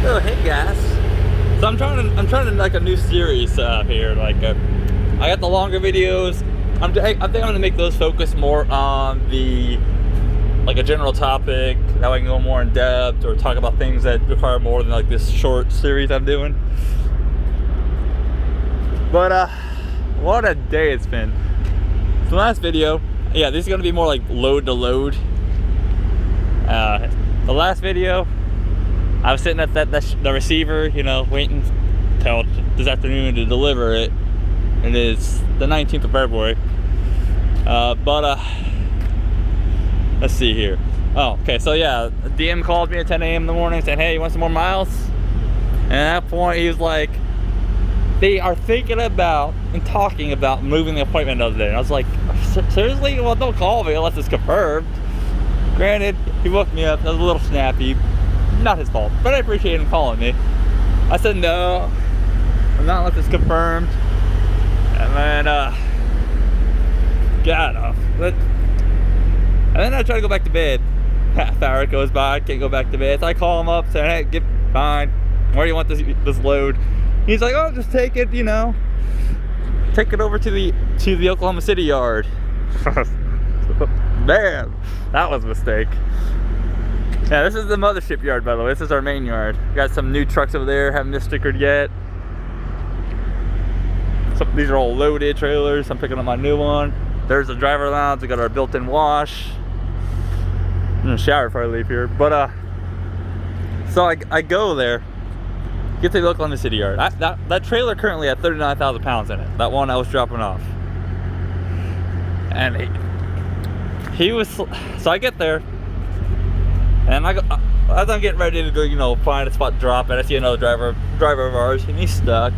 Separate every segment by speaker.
Speaker 1: So hey guys, so I'm trying to like a new series here. Like I got the longer videos. I think I'm gonna make those focus more on the like a general topic. That way I can go more in depth or talk about things that require more than like this short series I'm doing. But what a day it's been. So the last video, yeah, this is gonna be more like load to load. The last video, I was sitting at the receiver, you know, waiting till this afternoon to deliver it. It is the 19th of February. Let's see here. Oh, okay, so yeah, DM called me at 10 a.m. in the morning saying, hey, you want some more miles? And at that point, he was like, they are thinking about and talking about moving the appointment of the day. And I was like, seriously? Well, don't call me unless it's confirmed. Granted, he woke me up. I was a little snappy. Not his fault, but I appreciate him calling me. I said no, I'm not unless it's confirmed. And then got off. And then I try to go back to bed. Half hour goes by, I can't go back to bed. So I call him up, saying, hey, get fine. Where do you want this load? He's like, oh, just take it, you know. Take it over to the Oklahoma City yard. Man, that was a mistake. Yeah, this is the mothership yard, by the way. This is our main yard. Got some new trucks over there, haven't been stickered yet. These are all loaded trailers. I'm picking up my new one. There's the driver lounge. We got our built-in wash. I'm gonna shower before I leave here. But so I go there, get to the Oklahoma City yard. That trailer currently had 39,000 pounds in it. That one I was dropping off. And he was, so I get there, and I go, as I'm getting ready to go, you know, find a spot to drop it, I see another driver of ours, and he's stuck.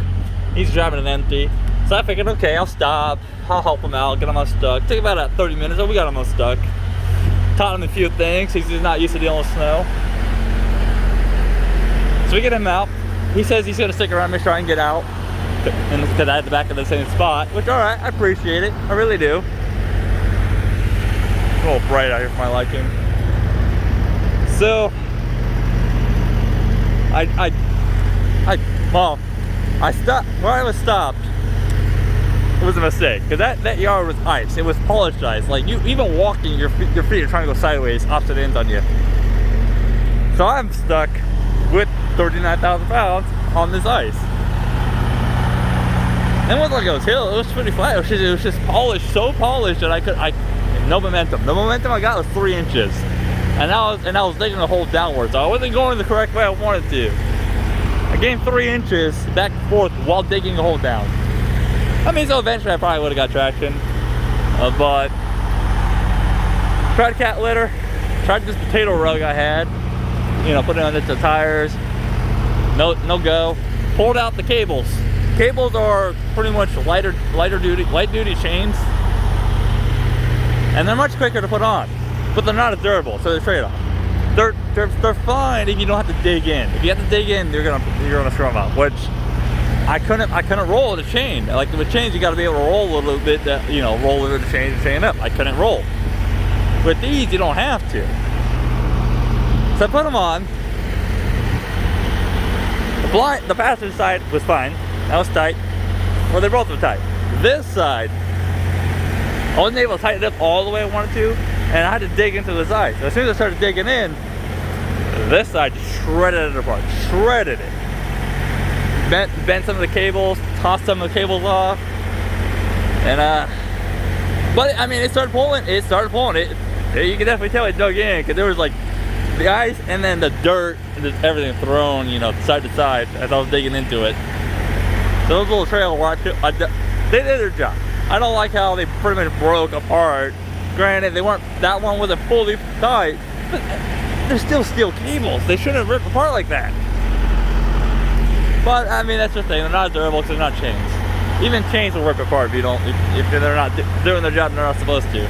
Speaker 1: He's driving an empty. So I figured, okay, I'll stop, I'll help him out, get him unstuck. Took about 30 minutes, we got him unstuck. Taught him a few things, he's not used to dealing with snow. So we get him out. He says he's gonna stick around, make sure I can get out. And because I had the back of the same spot, which, all right, I appreciate it, I really do. It's a little bright out here for my liking. So I stopped where I was stopped. It was a mistake because that yard was ice. It was polished ice. Like you, even walking, your feet are trying to go sideways, opposite ends on you. So I'm stuck with 39,000 pounds on this ice. And it wasn't like it was hill. It was pretty flat. It was just polished, so polished that no momentum. The momentum I got was 3 inches. And I was digging the hole downwards. So I wasn't going the correct way I wanted to. I gained 3 inches back and forth while digging the hole down. I mean, so eventually I probably would have got traction. But tried cat litter, tried this potato rug I had. You know, put it on the tires. No go. Pulled out the cables. Cables are pretty much light duty chains. And they're much quicker to put on, but they're not as durable, so they're trade-off. They're fine if you don't have to dig in. If you have to dig in, you're gonna screw them up. Which I couldn't roll the chain. Like with chains, you got to be able to roll a little bit. You know, roll over the chain up. I couldn't roll. With these, you don't have to. So I put them on. The passenger side was fine. That was tight. Well, they both were tight. This side, I wasn't able to tighten it up all the way I wanted to, and I had to dig into this ice. So as soon as I started digging in, this side just shredded it apart. Shredded it. Bent some of the cables, tossed some of the cables off. And but I mean, it started pulling. You can definitely tell it dug in, because there was like the ice and then the dirt and just everything thrown, you know, side to side as I was digging into it. So those little trail watches, they did their job. I don't like how they pretty much broke apart. Granted, that one wasn't fully tight, but they're still steel cables. They shouldn't have ripped apart like that. But I mean, that's the thing. They're not durable because they're not chains. Even chains will rip apart if they're not doing their job they're not supposed to.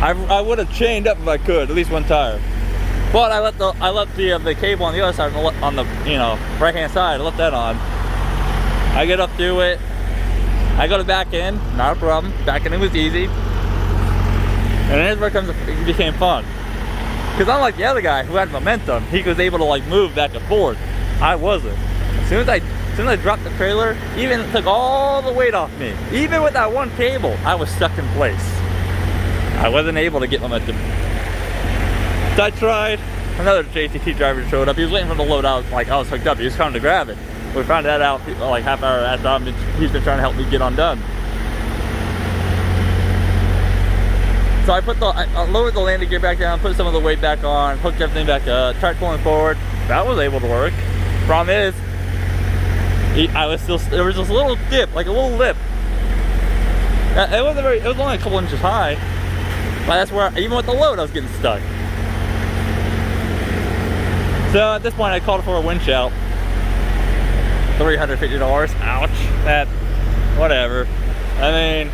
Speaker 1: I would have chained up if I could, at least one tire. But I left the cable on the other side, on the right hand side. I left that on. I get up to it. I go to back in, not a problem. Back in was easy. And here's where it became fun. Because unlike the other guy who had momentum, he was able to like move back and forth. I wasn't. As soon as I dropped the trailer, even it took all the weight off me. Even with that one cable, I was stuck in place. I wasn't able to get momentum. So I tried. Another JTT driver showed up. He was waiting for the load out. Like, I was hooked up. He was coming to grab it. We found that out like half hour after he's been trying to help me get undone. So I lowered the landing gear back down, put some of the weight back on, hooked everything back up, tried pulling forward. That was able to work. Problem is, there was this little dip, like a little lip. It was only a couple inches high, but that's where, even with the load, I was getting stuck. So at this point, I called for a winch out. $350. Ouch. That, whatever. I mean,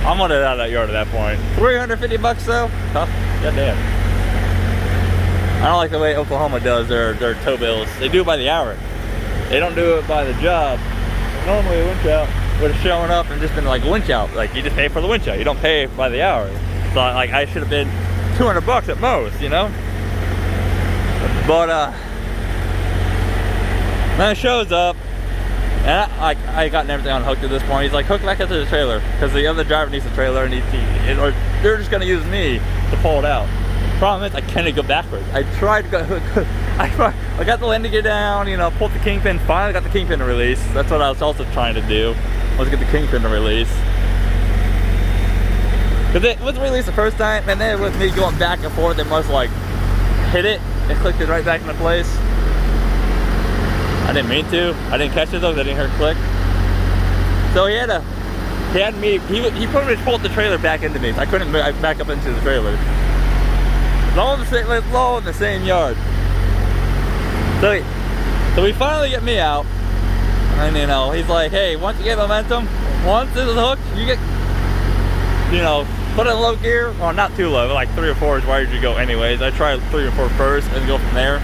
Speaker 1: I'm gonna get out of that yard at that point. 350 bucks though? Huh? Goddamn. I don't like the way Oklahoma does their tow bills. They do it by the hour. They don't do it by the job. Normally a winch out would have shown up and just been like winch out. Like you just pay for the winch out. You don't pay by the hour. So like I should have been 200 bucks at most, you know? But then it shows up, and I gotten everything unhooked at this point. He's like, hook back into the trailer, because the other driver needs the trailer, and or they're just gonna use me to pull it out. Problem is, I can't go backwards. I tried to go, I got the landing gear down, you know, pulled the kingpin, finally got the kingpin to release. That's what I was also trying to do, was get the kingpin to release. Because it was released the first time, and then with me going back and forth, it must like hit it and clicked it right back into place. I didn't mean to. I didn't catch it though, because I didn't hear it click. So he pretty much pulled the trailer back into me. I couldn't back up into the trailer. It's all in the same yard. So he finally get me out. And you know, he's like, hey, once you get momentum, once this is hooked, you get, you know, put it in low gear. Well, not too low, like 3 or 4 is where you go anyways. I tried 3 or 4 first and go from there.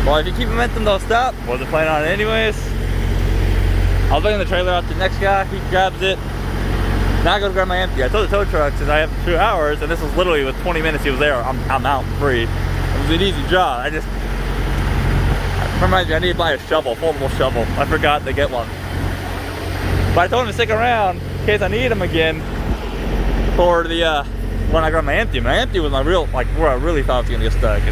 Speaker 1: Well, if you keep momentum, don't stop. Wasn't planning on it anyways. I was bringing the trailer out to the next guy. He grabs it. Now I go to grab my empty. I told the tow truck, since I have 2 hours, and this was literally with 20 minutes he was there, I'm out free. It was an easy job. Reminds me, I need to buy a shovel, foldable shovel. I forgot to get one. But I told him to stick around in case I need him again for the when I grab my empty. My empty was my real, like where I really thought I was gonna get stuck.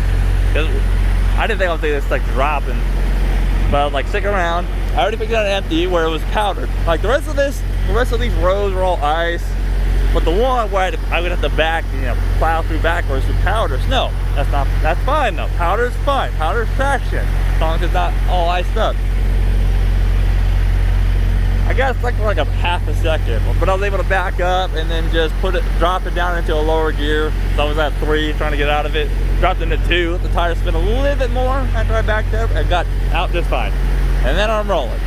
Speaker 1: I didn't think I was gonna get stuck dropping. But I was like, stick around. I already picked out an empty where it was powdered. Like the rest of these rows were all ice. But the one where I would have to plow through backwards with powder snow. That's fine though. Powder's fine. Powder's traction. As long as it's not all iced up. I got stuck for like a half a second, but I was able to back up and then just drop it down into a lower gear. So I was at 3 trying to get out of it. Dropped into 2, let the tire spin a little bit more after I backed up and got out just fine. And then I'm rolling.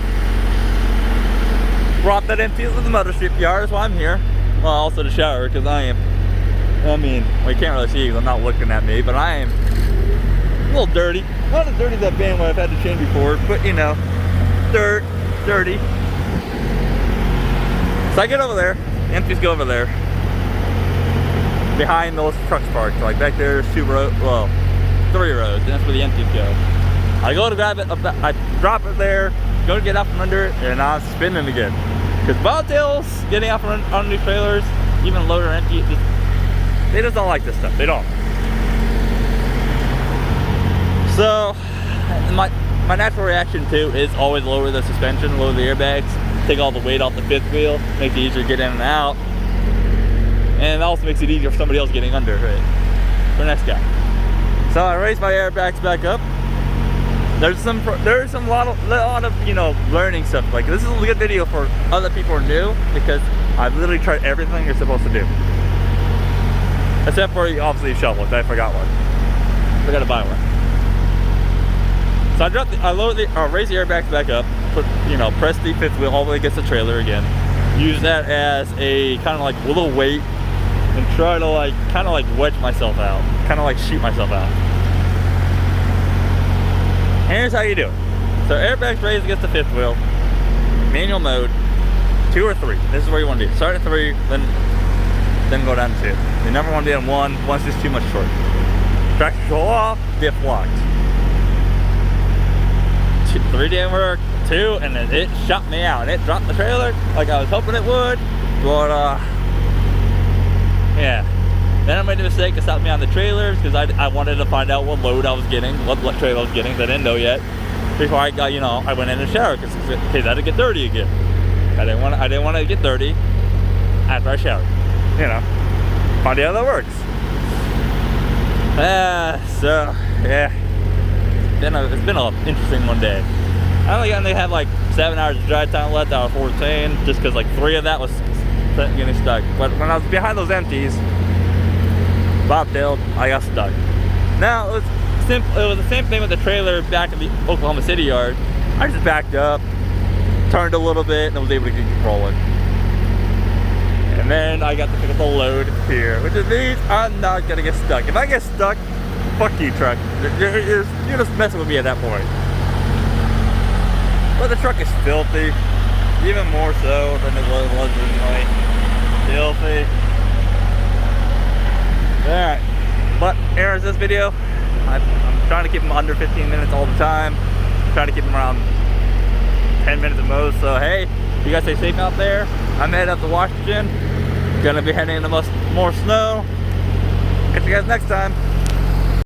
Speaker 1: Brought that empty to the mothership yard, that's why I'm here. Well, also the shower, because well, you can't really see because I'm not looking at me, but I am a little dirty. Not as dirty as that band where I've had to change before, but you know, dirty. So I get over there, the empties go over there. Behind those trucks parked, like back there, there's 3 rows, and that's where the empties go. I go to grab it, I drop it there, go to get out from under it, and I'm spinning again. Because bobtails, getting out from under these trailers, even load or empty, they just don't like this stuff, they don't. So, my natural reaction too is always lower the suspension, lower the airbags, take all the weight off the 5th wheel, makes it easier to get in and out. And it also makes it easier for somebody else getting under it, for the next guy. So I raise my airbags back up. There's a lot of learning stuff. Like this is a good video for other people who are new, because I've literally tried everything you're supposed to do, except for obviously shovels. I forgot one. I gotta buy one. So I raise the airbags back up, press the 5th wheel all the way against the trailer again. Use that as a kind of like a little weight and try to kind of wedge myself out, kind of shoot myself out. And here's how you do it. So airbags raised against the 5th wheel, manual mode, 2 or 3. This is where you want to do. Start at 3, then go down to 2. You never want to be on 1. One's just too much short. Traction control off, diff locked. 3 didn't work, 2, and then it shot me out. And it dropped the trailer like I was hoping it would, but yeah. Then I made the mistake of stopping me on the trailers because I wanted to find out what load I was getting, what trailer I was getting, because I didn't know yet. Before I got, you know, I went in the shower because I had to get dirty again. I didn't want to get dirty after I showered. You know, find out how that works. So yeah, it's been an interesting one day. I only had like 7 hours of dry time left out of 14, just because like 3 of that was getting stuck. But when I was behind those empties, bobtailed, I got stuck. Now it was the same thing with the trailer back in the Oklahoma City yard. I just backed up, turned a little bit, and was able to get rolling. And then I got to pick up the load here, which means I'm not gonna get stuck. If I get stuck, fuck you, truck. You're just messing with me at that point. But the truck is filthy, even more so than it was originally. Filthy. Alright, but here's this video. I'm trying to keep them under 15 minutes all the time. I'm trying to keep them around 10 minutes at most. So hey, you guys stay safe out there. I'm headed up to Washington. Gonna be heading into more snow. Catch you guys next time.